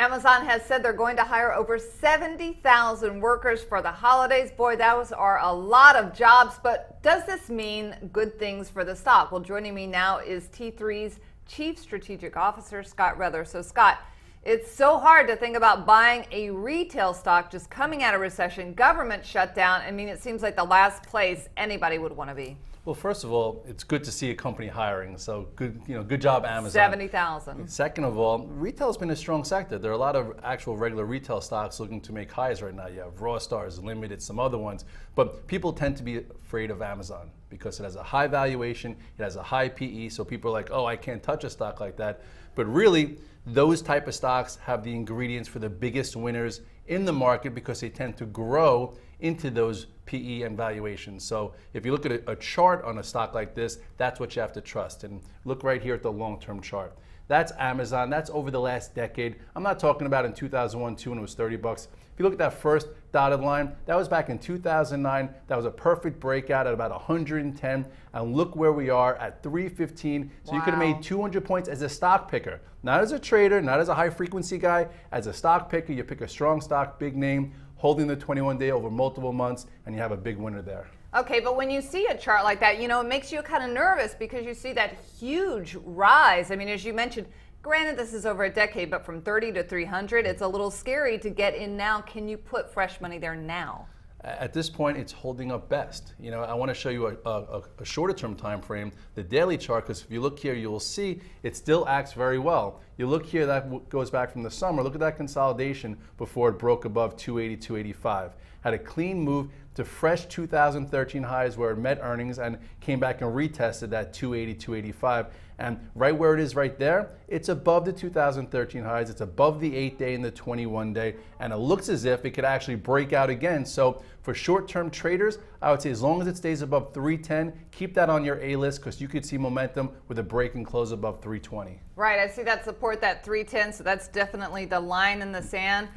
Amazon has said they're going to hire over 70,000 workers for the holidays. Boy, those are a lot of jobs, but does this mean good things for the stock? Well, joining me now is T3's Chief Strategic Officer, Scott Rether. So, Scott, it's so hard to think about buying a retail stock just coming out of recession, government shutdown. I mean, it seems like the last place anybody would want to be. Well, first of all, it's good to see a company hiring. So good job, Amazon. 70,000. Second of all, retail's been a strong sector. There are a lot of actual regular retail stocks looking to make highs right now. You have Raw Stars, Limited, some other ones. But people tend to be afraid of Amazon because it has a high valuation, it has a high PE. So people are like, oh, I can't touch a stock like that. But really, those type of stocks have the ingredients for the biggest winners in the market because they tend to grow into those PE and valuations. So if you look at a chart on a stock like this, that's what you have to trust. And look right here at the long-term chart. That's Amazon. That's over the last decade. I'm not talking about in 2001-2 when it was 30 bucks. If you look at that first dotted line, that was back in 2009. That was a perfect breakout at about 110. And look where we are at 315. So wow. You could have made 200 points as a stock picker. Not as a trader, not as a high frequency guy. As a stock picker, you pick a strong stock, big name, holding the 21-day over multiple months, and you have a big winner there. Okay, but when you see a chart like that, you know, it makes you kind of nervous because you see that huge rise. I mean, as you mentioned, granted this is over a decade, but from 30 to 300, it's a little scary to get in now. Can you put fresh money there now? At this point, it's holding up best. You know, I want to show you a shorter term time frame, the daily chart, because if you look here, you will see it still acts very well. You look here, that goes back from the summer. Look at that consolidation before it broke above 280, 285. Had a clean move to fresh 2013 highs where it met earnings and came back and retested that 280, 285. And right where it is right there, it's above the 2013 highs. It's above the 8-day and the 21-day. And it looks as if it could actually break out again. So for short-term traders, I would say as long as it stays above 310, keep that on your A list because you could see momentum with a break and close above 320. Right, I see that support, that 310. So that's definitely the line in the sand.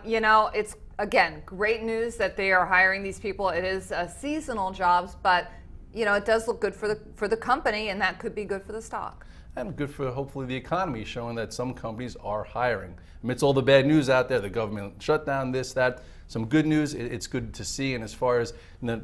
You know, it's, again, great news that they are hiring these people. It is seasonal jobs, but you know, it does look good for the company, and that could be good for the stock. And good for hopefully the economy, showing that some companies are hiring. Amidst all the bad news out there, the government shutdown, this, that, some good news, it's good to see. And as far as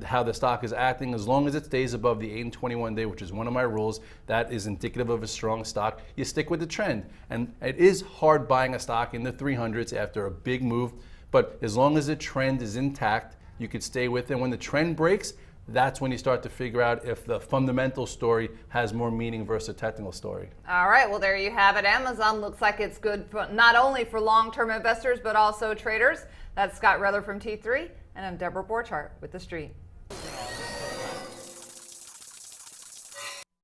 how the stock is acting, as long as it stays above the 8 and 21 day, which is one of my rules, that is indicative of a strong stock. You stick with the trend. And it is hard buying a stock in the 300s after a big move, but as long as the trend is intact, you could stay with it. When the trend breaks, that's when you start to figure out if the fundamental story has more meaning versus a technical story. All right, well, there you have it. Amazon looks like it's good for, not only for long-term investors, but also traders. That's Scott Rether from T3, and I'm Deborah Borchardt with The Street.